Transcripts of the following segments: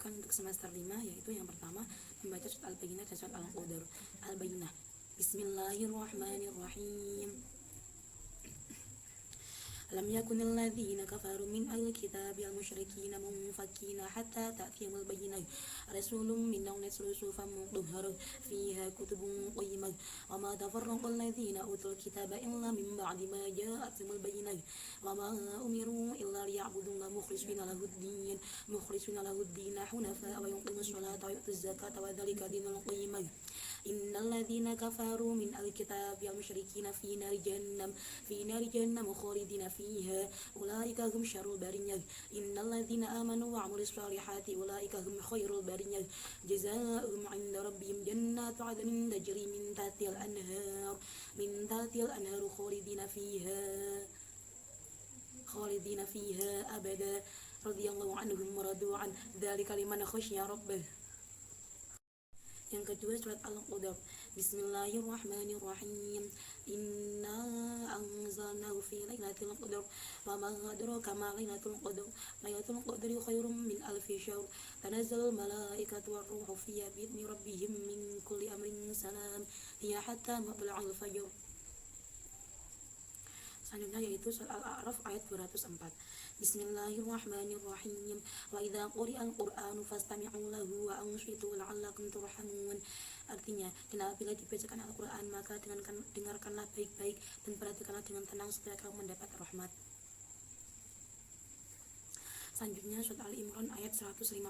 dipersiapkan untuk semester 5, yaitu yang pertama membaca surat Al-Bayyinah dan surat Al-Qadr. Al-Bayyinah. Bismillahirrahmanirrahim. Lam yakunil ladzina kafaru min ahli kitabi al musyrikina munfakina hatta ta'tiyahumul bayyinah rasulun minhum yatlu suhufan mutahharah fiha kutubun qayyimah wa ma tafarraqal ladzina utul kitaba illa min ba'di ma ja'atuhumul bayyinah wa ma umiru illa liya'budullaha mukhlishina lahuddin hunafa wa yuqimus sholata wa yutuz zakata wa dzalika dinul qayyimah. Innal ladzina kafaru min ahli kitabi al musyrikina fi nari jahannam khalidina fiha ulaika hum syarrul bariyah. Innal ladzina amanu wa 'amilus solihati ulaika hum khairul bariyah. Jazaa'uhum 'inda rabbihim jannatu 'adnin tajri min tahtiha al-anhar khalidina fiha abada radhiyallahu anhum wa radu 'an dzalika liman khasyiya rabbah. Yang kedua surat Al-Qadr. Bismillahirrahmanirrahim. Inna anzalnahu fi lailatul qadr wa ma adraka ma lailatul qadr. Lailatul qadri khairum min alfi syahr. Tanazzalul malaikatu war ruhu fiha bi idzni rabbihim min kulli amrin salam. Hiya hatta matla'il fajr. Selanjutnya yaitu surat Al-A'raf ayat 204. Bismillahirrahmanirrahim. Wa idza quri'al Qur'anu fastami'u lahu wa ansitu la'allakum turhamun. Artinya, dan apabila dibacakan Al-Quran maka dengarkanlah baik-baik dan perhatikanlah dengan tenang supaya kamu mendapat rahmat. Selanjutnya surat Al-Imran ayat 159.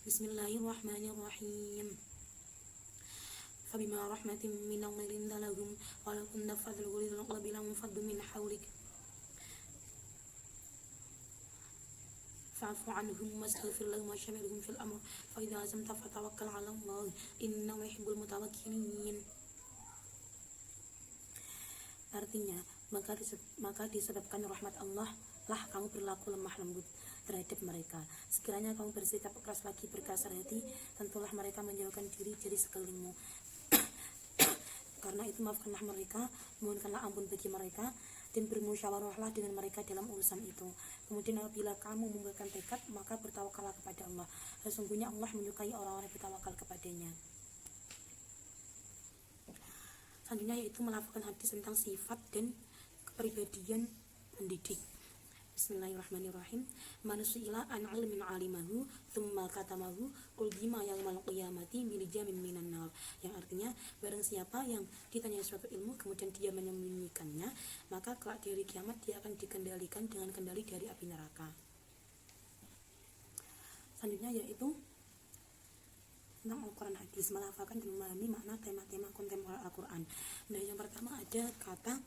Bismillahirrahmanirrahim. Fabima rahmatin minallahi linta lahum wa law kunta fadlan ghalidhal qalbi lanfaddu min hawlik fa'fu anhum wastaghfir lahum washawirhum fil amr fa idza azamta fatawakkal 'ala Allah innahu yuhibbul mutawakkilin. Artinya, maka disebabkan rahmat Allah lah kamu berlaku lemah lembut terhadap mereka. Sekiranya kamu bersikap keras lagi berkasar hati, tentulah mereka menjauhkan diri dari sekelilingmu. Karena itu maafkanlah mereka, mohonkanlah ampun bagi mereka, dan bermusyawarahlah dengan mereka dalam urusan itu. Kemudian apabila kamu membuatkan tekad, maka bertawakallah kepada Allah. Sesungguhnya Allah menyukai orang-orang yang bertawakal kepadanya. Selanjutnya yaitu melafalkan hadis tentang sifat dan kepribadian pendidik. Bismillahirrahmanirrahim. Man su'ila an 'ilmin 'alimahu tsumma katamahu ulzima yaumal qiyamati bilijamin minan nar. Yang artinya, barang siapa yang ditanya suatu ilmu kemudian dia menyembunyikannya, maka kelak di hari kiamat dia akan dikendalikan dengan kendali dari api neraka. Selanjutnya yaitu tentang Al-Quran hadis, melafalkan dan memahami makna tema-tema kontemporer Al-Quran. Nah, yang pertama ada kata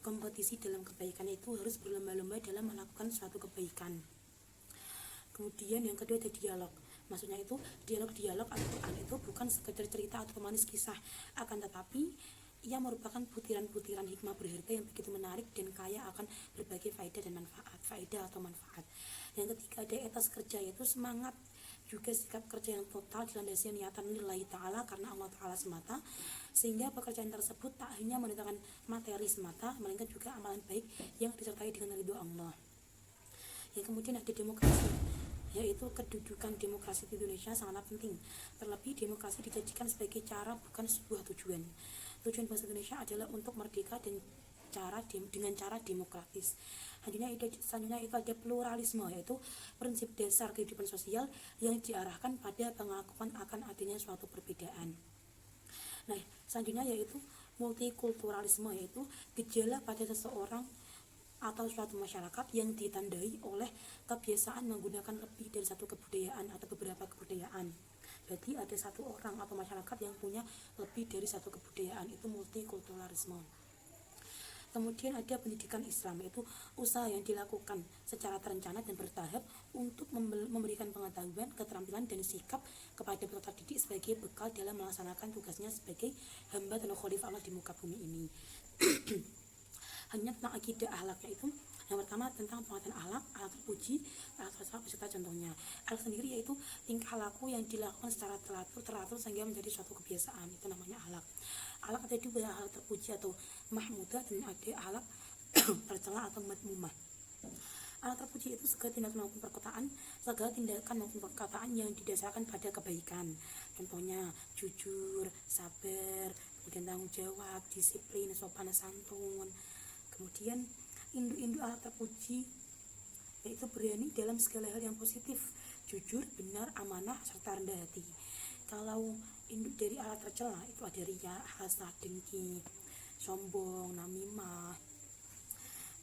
kompetisi dalam kebaikan, itu harus berlomba-lomba dalam melakukan suatu kebaikan. Kemudian yang kedua ada dialog. Maksudnya itu dialog Al-Quran itu bukan sekedar cerita atau pemanis kisah, akan tetapi ia merupakan butiran-butiran hikmah berharga yang begitu menarik dan kaya akan berbagai faedah atau manfaat. Yang ketiga ada etos kerja, yaitu semangat juga sikap kerja yang total dilandasi niatan lillahi ta'ala, karena Allah ta'ala semata, sehingga pekerjaan tersebut tak hanya mendatangkan materi semata, melainkan juga amalan baik yang disertai dengan ridho Allah. Yang kemudian ada demokrasi, yaitu kedudukan demokrasi di Indonesia sangatlah penting. Terlebih demokrasi dijadikan sebagai cara, bukan sebuah tujuan. Tujuan bangsa Indonesia adalah untuk merdeka dan dengan cara demokratis. Selanjutnya itu ada pluralisme, yaitu prinsip dasar kehidupan sosial yang diarahkan pada pengakuan akan adanya suatu perbedaan. Nah, selanjutnya yaitu multikulturalisme, yaitu gejala pada seseorang atau suatu masyarakat yang ditandai oleh kebiasaan menggunakan lebih dari satu kebudayaan atau beberapa kebudayaan. Jadi ada satu orang atau masyarakat yang punya lebih dari satu kebudayaan, itu multikulturalisme. Kemudian ada pendidikan Islam, yaitu usaha yang dilakukan secara terencana dan bertahap untuk memberikan pengetahuan, keterampilan, dan sikap kepada peserta didik sebagai bekal dalam melaksanakan tugasnya sebagai hamba dan khalifah Allah di muka bumi ini. Hanya tentang akidah akhlaknya itu, yang pertama tentang pengertian akhlak terpuji, beserta contohnya. Akhlak sendiri yaitu tingkah laku yang dilakukan secara teratur sehingga menjadi suatu kebiasaan, itu namanya akhlak. Akhlak ada dua, akhlak terpuji atau mahmudah, dan ada akhlak tercela atau madmumah. Akhlak terpuji itu segala tindakan maupun perkataan segala tindakan maupun perkataan yang didasarkan pada kebaikan. Contohnya jujur, sabar, kemudian tanggung jawab, disiplin, sopan santun. Kemudian induk-induk alat terpuji yaitu berani dalam segala hal yang positif, jujur, benar, amanah, serta rendah hati. Kalau induk dari alat tercela itu ada riya, hasad, dengki, sombong, namimah.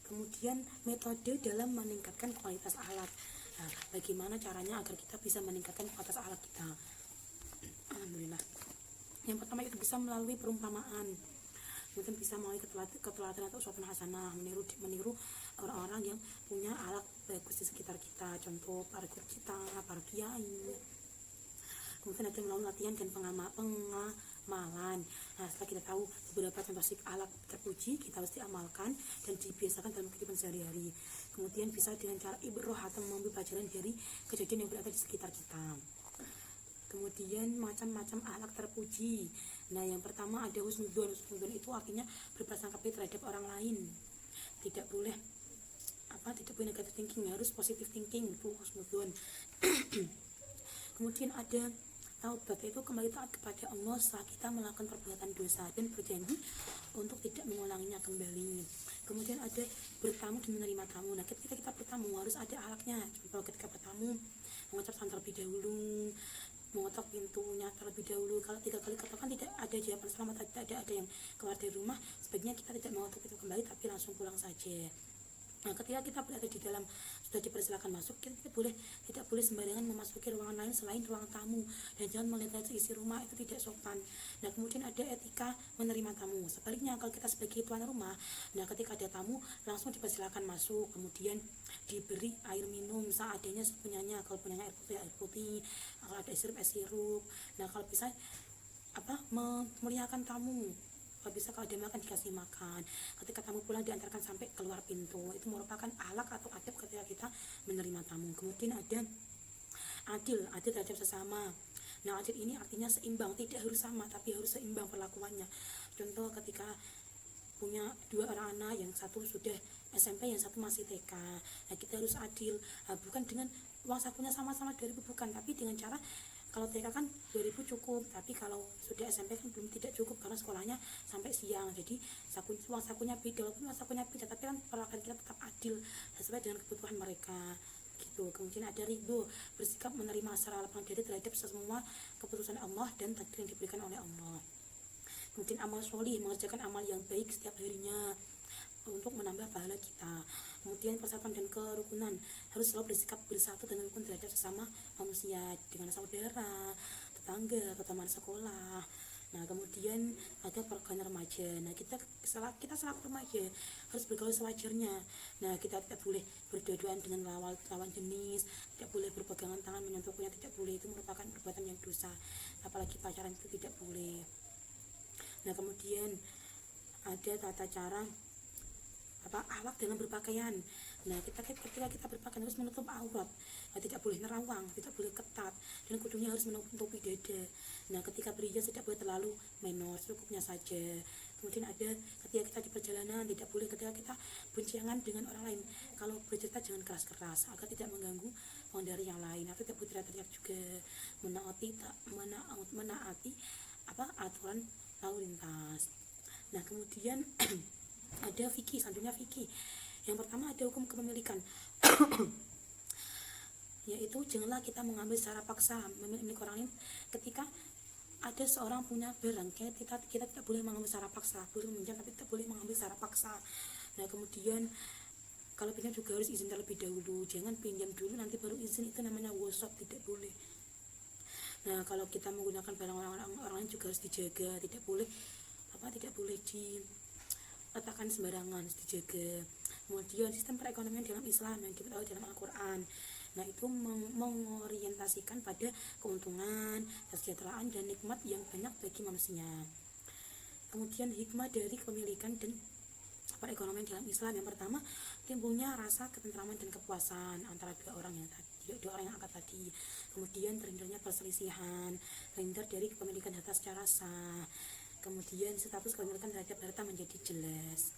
Kemudian metode dalam meningkatkan kualitas alat. Nah, bagaimana caranya agar kita bisa meningkatkan kualitas alat kita? Alhamdulillah. Yang pertama itu bisa melalui perumpamaan. Mungkin bisa melalui keteladanan atau uswatun hasanah, meniru orang-orang yang punya alat bagus di sekitar kita, contoh para guru kita, para kiai. Kemudian ada melalui latihan dan pengamalan. Nah, setelah kita tahu beberapa contoh alat terpuji, kita harus diamalkan dan dibiasakan dalam kehidupan sehari-hari. Kemudian bisa dengan cara ibroh atau mengambil pelajaran dari kejadian yang berada di sekitar kita. Kemudian macam-macam alat terpuji. Nah, yang pertama ada husnudzon. Husnudzon itu artinya berprasangka baik terhadap orang lain. Tidak boleh negative thinking, harus positive thinking, itu husnudzon. Kemudian ada taubat, itu kembali taat kepada Allah setelah kita melakukan perbuatan dosa dan berjanji untuk tidak mengulanginya kembali. Kemudian ada bertamu dan menerima tamu. Nah, ketika kita bertamu harus ada alatnya. Contoh ketika bertamu, mengucap salam terlebih dahulu, mengetok pintunya terlebih dahulu. Kalau 3 kali ketok kan tidak ada jawaban selamat, tidak ada yang keluar dari rumah, sebaiknya kita tidak mengetok itu kembali tapi langsung pulang saja. Nah, ketika kita berada di dalam sudah dipersilakan masuk, kita tidak boleh sembarangan memasuki ruangan lain selain ruang tamu, dan jangan melihat isi rumah, itu tidak sopan. Nah, kemudian ada etika menerima tamu. Sebaliknya, kalau kita sebagai tuan rumah, nah ketika ada tamu langsung dipersilakan masuk, kemudian diberi air minum seadanya sepunyanya. Kalau punyanya air putih, kalau ada es sirup. Nah, kalau bisa memuliakan tamu. Kalau bisa, kalau ada makan dikasih makan. Ketika tamu pulang diantarkan sampai keluar pintu. Itu merupakan akhlak atau adab ketika kita menerima tamu. Kemudian ada adil terhadap sesama. Nah, adil ini artinya seimbang, tidak harus sama tapi harus seimbang perlakuannya. Contoh ketika punya 2 orang anak, yang satu sudah SMP, yang satu masih TK. Nah, kita harus adil. Nah, bukan dengan uang sakunya sama-sama 2.000, bukan, tapi dengan cara kalau TK kan 2.000 cukup, tapi kalau sudah SMP kan belum, tidak cukup karena sekolahnya sampai siang. Jadi uang sakunya beda, walaupun uang sakunya beda, tapi kan perlakuan kita tetap adil sesuai dengan kebutuhan mereka gitu. Kemudian ada ridho, bersikap menerima secara lapang dada terhadap semua keputusan Allah dan takdir yang diberikan oleh Allah. Kemudian amal sholih, mengerjakan amal yang baik setiap harinya untuk menambah pahala kita. Kemudian persatuan dan kerukunan, harus selalu bersikap bersatu dan rukun terhadap sesama manusia, dengan saudara, tetangga, atau teman sekolah. Nah, kemudian ada program remaja. Nah, kita selaku remaja harus bergaul sewajarnya. Nah, kita tidak boleh berdua-duaan dengan lawan jenis, tidak boleh berpegangan tangan menyentuhnya, tidak boleh, itu merupakan perbuatan yang dosa. Apalagi pacaran itu tidak boleh. Nah, kemudian ada tata cara akhlak dalam berpakaian. Nah, ketika kita berpakaian harus menutup aurat. Nah, tidak boleh nerawang, tidak boleh ketat, dan kudunya harus menutupi dada. Nah, ketika berhias tidak boleh terlalu menor, cukupnya saja. Kemudian ada ketika kita di perjalanan, tidak boleh ketika kita boncengan dengan orang lain. Kalau bercerita jangan keras-keras agar tidak mengganggu pengendara yang lain, atau tidak boleh teriak-teriak juga. Menaati aturan lalu lintas. Nah, kemudian ada fikih, santunya fikih. Yang pertama ada hukum kepemilikan yaitu janganlah kita mengambil secara paksa milik orang lain. Ketika ada seorang punya barang, kita tidak boleh mengambil secara paksa, boleh meminjam tapi tidak boleh mengambil secara paksa. Nah, kemudian kalau pinjam juga harus izin terlebih dahulu, jangan pinjam dulu nanti baru izin, itu namanya wasop, tidak boleh. Nah, kalau kita menggunakan barang orang lain juga harus dijaga, tidak boleh diletakkan sembarangan, harus dijaga. Kemudian sistem perekonomian dalam Islam yang kita tahu dalam Al-Quran, nah itu mengorientasikan pada keuntungan, kesejahteraan, dan nikmat yang banyak bagi manusia. Kemudian hikmah dari kepemilikan dan perekonomian dalam Islam, yang pertama timbulnya rasa ketentraman dan kepuasan antara dua orang yang angkat tadi. Kemudian terhindarnya perselisihan, terhindar dari kepemilikan harta secara sah. Kemudian status kepemilikan terhadap harta menjadi jelas.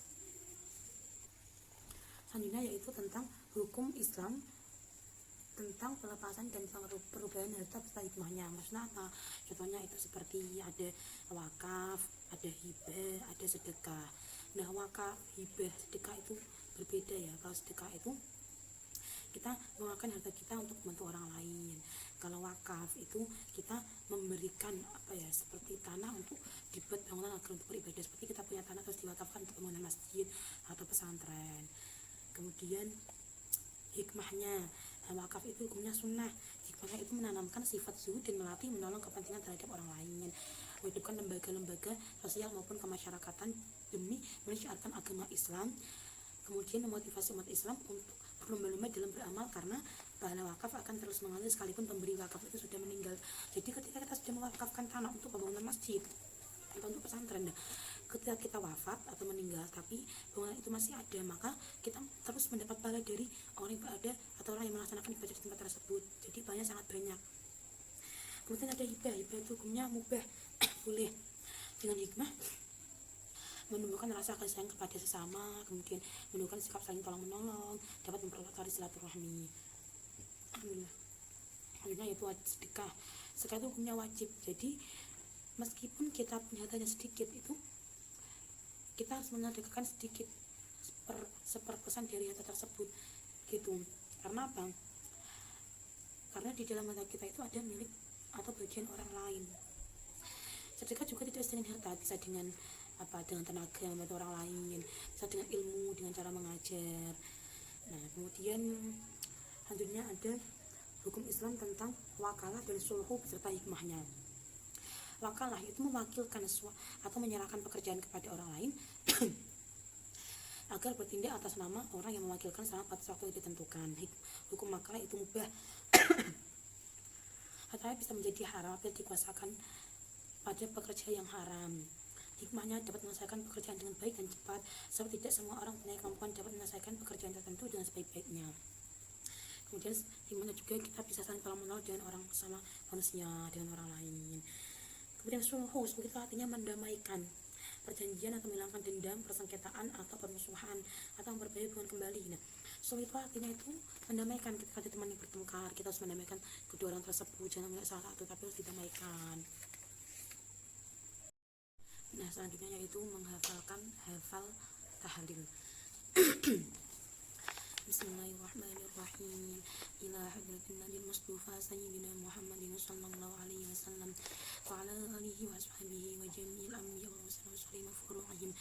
Selanjutnya yaitu tentang hukum Islam tentang pelepasan dan perubahan harta beserta hikmahnya. Maksudnya apa? Contohnya itu seperti ada wakaf, ada hibah, ada sedekah. Nah, wakaf, hibah, sedekah itu berbeda ya. Kalau sedekah itu kita mengeluarkan harta kita untuk membantu orang lain. Kalau wakaf itu kita memberikan seperti tanah untuk dibuat bangunan agar untuk beribadah, seperti kita punya tanah terus diwakafkan untuk bangunan masjid atau pesantren. Kemudian hikmahnya, wakaf itu hukumnya sunnah. Hikmahnya itu menanamkan sifat zuhud dan melatih menolong kepentingan terhadap orang lain, menghidupkan lembaga-lembaga sosial maupun kemasyarakatan demi menyiarkan agama Islam. Kemudian memotivasi umat Islam untuk berlomba-lomba dalam beramal, karena pahala wakaf akan terus mengalir sekalipun pemberi wakaf itu sudah meninggal. Jadi ketika kita sudah mewakafkan tanah untuk pembangunan masjid atau untuk pesantren, ketika kita wafat atau meninggal tapi bangunan itu masih ada, maka kita terus mendapat pahala dari orang yang berada atau orang yang melaksanakan ibadah di tempat tersebut. Jadi pahalanya sangat banyak. Kemudian ada hibah. Hibah itu hukumnya mubah boleh. Dengan hikmah menumbuhkan rasa kasih sayang kepada sesama, kemudian menumbuhkan sikap saling tolong menolong, dapat mempererat tali silaturahmi. Alhamdulillah. Akhirnya itu sedekah. Sedekah itu hukumnya wajib. Jadi meskipun kita punya hartanya sedikit, itu kita harus mensedekahkan sedikit, seperpersen dari harta tersebut gitu. Karena apa? Karena di dalam harta kita itu ada milik atau bagian orang lain. Sedekah juga tidak bisa dengan harta, bisa dengan dengan tenaga membantu orang lain, bisa dengan ilmu, dengan cara mengajar. Nah, kemudian selanjutnya ada hukum Islam tentang wakalah dan sulhu beserta hikmahnya. Wakalah itu mewakilkan atau menyerahkan pekerjaan kepada orang lain agar bertindak atas nama orang yang mewakilkan selama batas waktu yang ditentukan. Hukum wakalah itu mubah. Hartanya bisa menjadi haram apabila dikuasakan pada pekerja yang haram. Hikmahnya dapat menyelesaikan pekerjaan dengan baik dan cepat, sebab tidak semua orang punya kemampuan dapat menyelesaikan pekerjaan tertentu dengan sebaik-baiknya. Kemudian hikmahnya juga kita bisa saling tolong menolong dengan orang sama manusia, dengan orang lain. Kemudian sulhu itu artinya mendamaikan perjanjian atau menghilangkan dendam, persengketaan atau permusuhan atau memperbaiki hubungan kembali. Nah, sulhu itu artinya itu mendamaikan. Ketika ada teman yang bertengkar, kita harus mendamaikan kedua orang tersebut, jangan melihat salah satu tapi harus didamaikan. Nah, selanjutnya yaitu menghafalkan hafal tahlil. Bismillahirrahmanirrahim. Ila hadratin Nabil Mustafa Sayyidina Muhammadin sallallahu alaihi wasallam wa ala alihi wa ashabihi wa jami'il anbiya wa mursalin wa furu'ihim.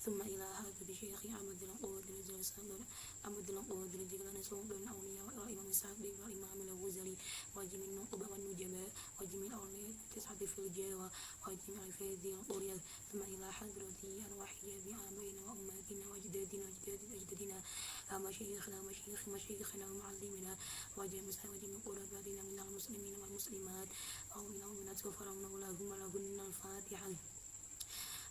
Thumma ila hadrati Syekh Ahmad al-Qadir Jalsalah Ahmad al-Qadir Jalsalah Sultan Awliya wa Imam Sa'di wa Imam al-Ghazali wa jami'in nuqba wa nujaba wa jami'il awliya tis'ati fil jawa wa jami'il faydi al-Quriyah. Thumma ila hadrati al-wahiyya bi abaina wa ummatina wa ajdadina مشايخنا ومعلمنا وجميع قرباتنا من المسلمين والمسلمات ومن المؤمنات وفرعنا لهم ولهن الفاتحة.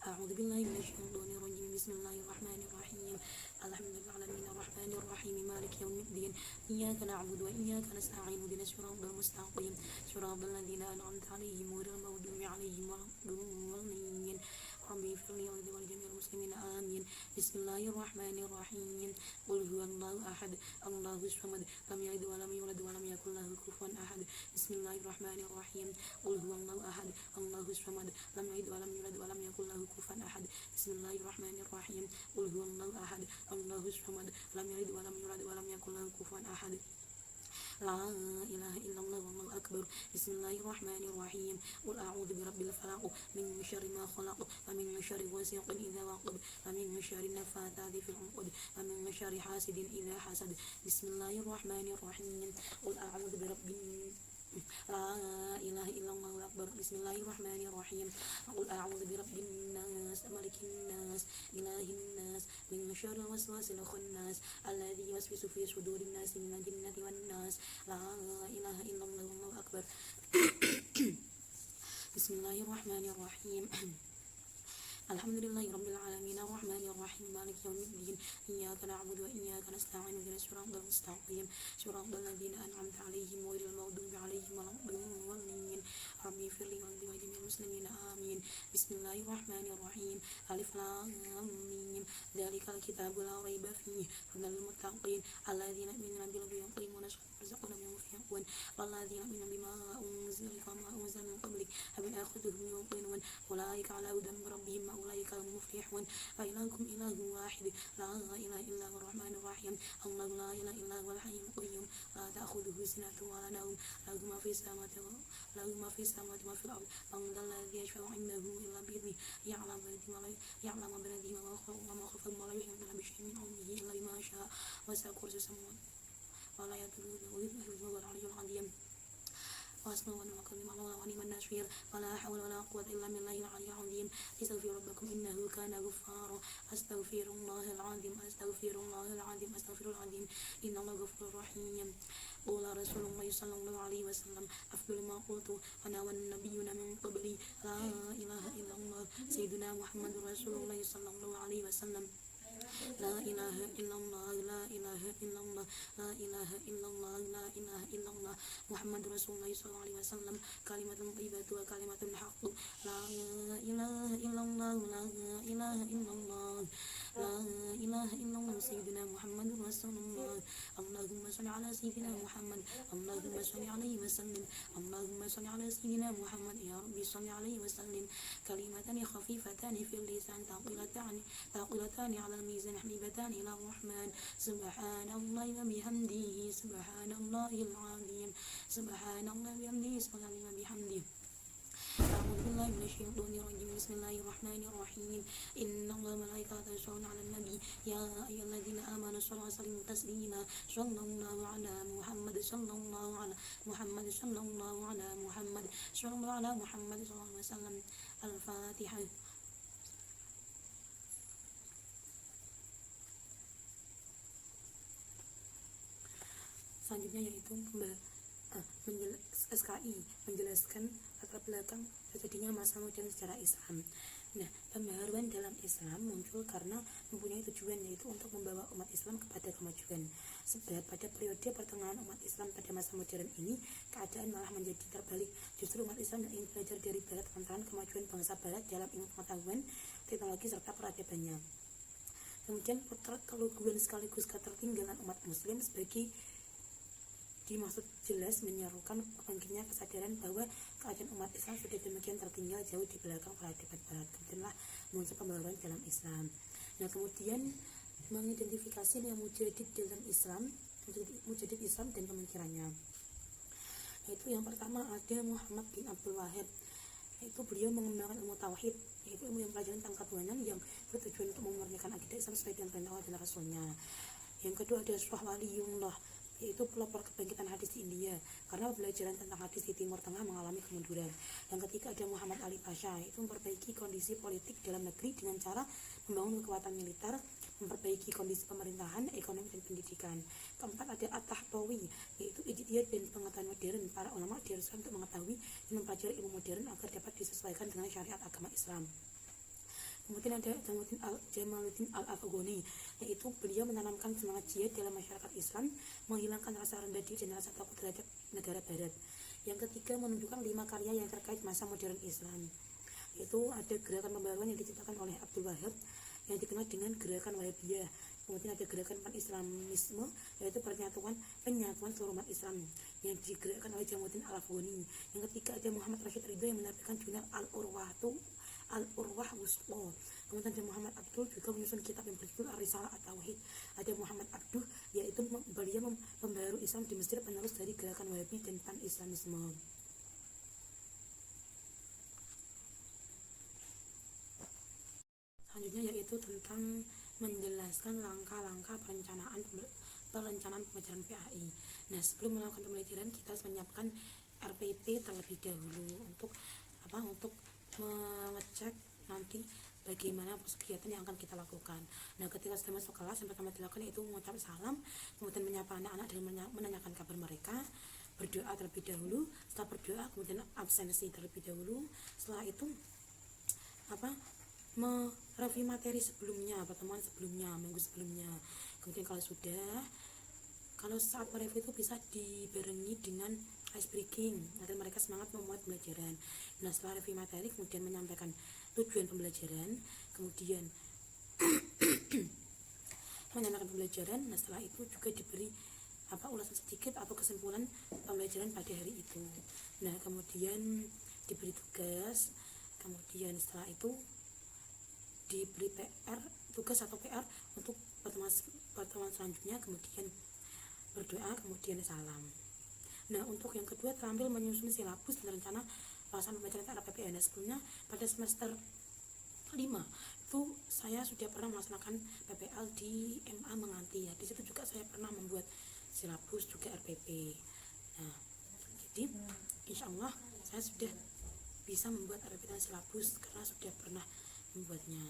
أعوذ بالله من الشيطان الرجيم. بسم الله الرحمن الرحيم. الحمد لله العالمين الرحمن الرحيم مالك يوم الدين. إياك نعبد وإياك نستعين اهدنا الصراط المستقيم صراط الذين أنعمت عليهم غير المغضوب عليهم ولا الضالين. ربي اغفر لي ولجميع المسلمين آمين. بسم الله الرحمن الرحيم. قل هو الله أحد الله الصمد لم يلد ولم يولد ولم يكن له كفوا أحد. بسم الله الرحمن الرحيم. قل هو الله أحد الله الصمد لم يلد ولم يولد ولم يكن له كفوا أحد. بسم الله الرحمن الرحيم. قل هو الله أحد الله الصمد لم يلد ولم يولد ولم يكن له كفوا أحد. لا إله إلا الله والله أكبر. بسم الله الرحمن الرحيم. قل أعوذ برب الفلق من شر ما خلق ومن شر غاسق إذا وقب ومن شر النفاثات في العقد ومن شر حاسد إذا حسد. بسم الله الرحمن الرحيم. قل أعوذ برب لا إله إلا الله أكبر. بسم الله الرحمن الرحيم. قل أعوذ برب الناس ملك الناس إله الناس من شر الوسواس الخناس الذي يوسوس في صدور الناس من الجنة والناس. لا إله إلا الله والله أكبر. بسم الله الرحمن الرحيم. الحمد لله رب العالمين الرحمن الرحيم مالك يوم الدين. إياك نعبد وإياك نستعين اهدنا الصراط المستقيم صراط الذين أنعمت عليهم غير المغضوب عليهم ولا الضالين. ربي اغفر لي ولجميع المسلمين آمين. بسم الله الرحمن الرحيم. ألف لام ميم. ذلك الكتاب لا ريب فيه هدى للمتقين الذين يؤمنون بالغيب ويقيمون الصلاة ويرزقون بما مصرفون والذين يؤمنون بما أنزل إليك وما أنزل من قبلك أفبالآخرة هم يوقنون أولئك على هدى من ربهم وأولئك هم المفلحون فإلهكم إله واحد لا إله إلا هو الرحمن الرحيم الله لا إله إلا هو الحي القيوم لا تأخذه سنة ولا نوم له ما في السماوات وما في الأرض من ذا الذي يشفع عنده إلا بإذنه يعلم بيده وما خلفهم ولا يحيطون بشيء من علمه إلا بما شاء وسع كرسيه السماوات ولا يؤوده وهو العلي العظيم واسمه ونكلم الله ونعم النصير ولا حول ولا قوة إلا بالله العلي العظيم استغفروا ربكم إنه كان غفارا أستغفر الله العظيم إن الله غفور رحيم قال رسول الله صلى الله عليه وسلم أفضل ما قلت أنا والنبيون من قبلي لا إله إلا الله سيدنا محمد رسول الله صلى الله عليه وسلم لا إله إلا الله لا إله إلا الله لا إله إلا الله لا إله إلا الله محمد رسول الله صلى الله عليه وسلم كلمة طيبة وكلمة حق لا إله إلا الله لا إله إلا الله لا إله إلا الله سيدنا محمد رسول الله اللهم صل على سيدنا محمد اللهم صل عليه وسلم اللهم صل على سيدنا محمد يا ربي صل عليه وسلم كلمتان خفيفتان في اللسان ثقيلتان على الميزان حبيبتان إلى الرحمن سبحان الله وبحمده سبحان الله العظيم سبحان الله وبحمده سبحان الله وبحمده أعوذ بالله من الشيطان الرجيم بسم الله الرحمن الرحيم إن الله وملائكته يصلون على النبي يا أيها الذين آمنوا صلوا وسلموا تسليما صلى الله على محمد صلى الله على محمد صلى الله على محمد صلى الله على محمد صلى الله عليه وسلم الفاتحة. Selanjutnya yaitu SKI menjelaskan latar belakang terjadinya masa modern secara Islam. Nah, pembaharuan dalam Islam muncul karena mempunyai tujuan, yaitu untuk membawa umat Islam kepada kemajuan. Sebab pada periode pertengahan umat Islam pada masa modern ini, keadaan malah menjadi terbalik. Justru umat Islam yang ingin belajar dari Barat lantaran kemajuan bangsa Barat dalam ilmu pengetahuan, teknologi serta peradabannya. Kemudian keluguan sekaligus ketertinggalan umat Muslim sebagai dimaksud jelas menyerukan bangkitnya kesadaran bahwa keadaan umat Islam sudah demikian tertinggal jauh di belakang peradaban Barat. Kemudianlah muncul pembaruan dalam Islam. Nah, kemudian mengidentifikasi yang mujadid dalam Islam, mujadid Islam dan pemikirannya. Yaitu yang pertama ada Muhammad bin Abdul Wahhab. Yaitu beliau mengembangkan ilmu tauhid, yaitu ilmu yang pelajaran tentang ketuhanan yang bertujuan untuk memurnikan akidah Islam sesuai dengan perintah Allah dan Rasulnya. Yang kedua ada Syekh Waliullah, yaitu pelopor kebangkitan hadis di India karena pembelajaran tentang hadis di Timur Tengah mengalami kemunduran. Yang ketiga ada Muhammad Ali Pasha, yaitu memperbaiki kondisi politik dalam negeri dengan cara membangun kekuatan militer, memperbaiki kondisi pemerintahan, ekonomi dan pendidikan. Keempat ada At-Tahtawi, yaitu ijtihad dan pengetahuan modern. Para ulama diharuskan untuk mengetahui dan mempelajari ilmu modern agar dapat disesuaikan dengan syariat agama Islam. Kemudian ada Jamaluddin Al-Afghani, yaitu beliau menanamkan semangat jihad dalam masyarakat Islam, menghilangkan rasa rendah diri dan rasa takut terhadap negara Barat. Yang ketiga menunjukkan 5 karya yang terkait masa modern Islam, yaitu ada gerakan pembaruan yang diciptakan oleh Abdul Wahhab yang dikenal dengan gerakan Wahabiyah. Kemudian ada gerakan pan-Islamisme, yaitu penyatuan seluruh umat Islam yang digerakkan oleh Jamaluddin Al-Afghani. Yang ketiga ada Muhammad Rashid Ridho yang menerbitkan jurnal Al-Urwah Wusqa. Kemudian ada Muhammad Abdul juga menyusun kitab yang berjudul Ar-Risalah At-Tauhid. Ada Muhammad Abduh, yaitu beliau pembaharu Islam di Mesir, penerus dari gerakan Wahabi dan pan-Islamisme. Selanjutnya yaitu tentang menjelaskan langkah-langkah perencanaan pembelajaran PAI. Nah, sebelum melakukan pembelajaran kita harus menyiapkan RPP terlebih dahulu untuk mengecek nanti bagaimana kegiatan yang akan kita lakukan. Nah, ketika sudah masuk kelas, yang pertama dilakukan yaitu mengucap salam, kemudian menyapa anak-anak dan menanyakan kabar mereka, berdoa terlebih dahulu. Setelah berdoa, kemudian absensi terlebih dahulu. Setelah itu mereview materi sebelumnya, pertemuan sebelumnya, minggu sebelumnya. Kemudian kalau saat mereview itu bisa dibarengi dengan ice breaking agar mereka semangat membuat pembelajaran. Nah, setelah review materi kemudian menyampaikan tujuan pembelajaran, kemudian menyampaikan pembelajaran. Nah, setelah itu juga diberi ulasan sedikit atau kesimpulan pembelajaran pada hari itu. Nah, kemudian diberi tugas, kemudian setelah itu diberi tugas atau PR untuk pertemuan selanjutnya, kemudian berdoa, kemudian salam. Nah, untuk yang kedua terampil menyusun silabus dan rencana pelaksanaan pembelajaran TKP PPN. Nah, sebelumnya pada semester 5 itu saya sudah pernah melaksanakan PPL di MA Menganti ya. Di situ juga saya pernah membuat silabus juga RPP. Nah, jadi insya Allah saya sudah bisa membuat RPP dan silabus karena sudah pernah membuatnya.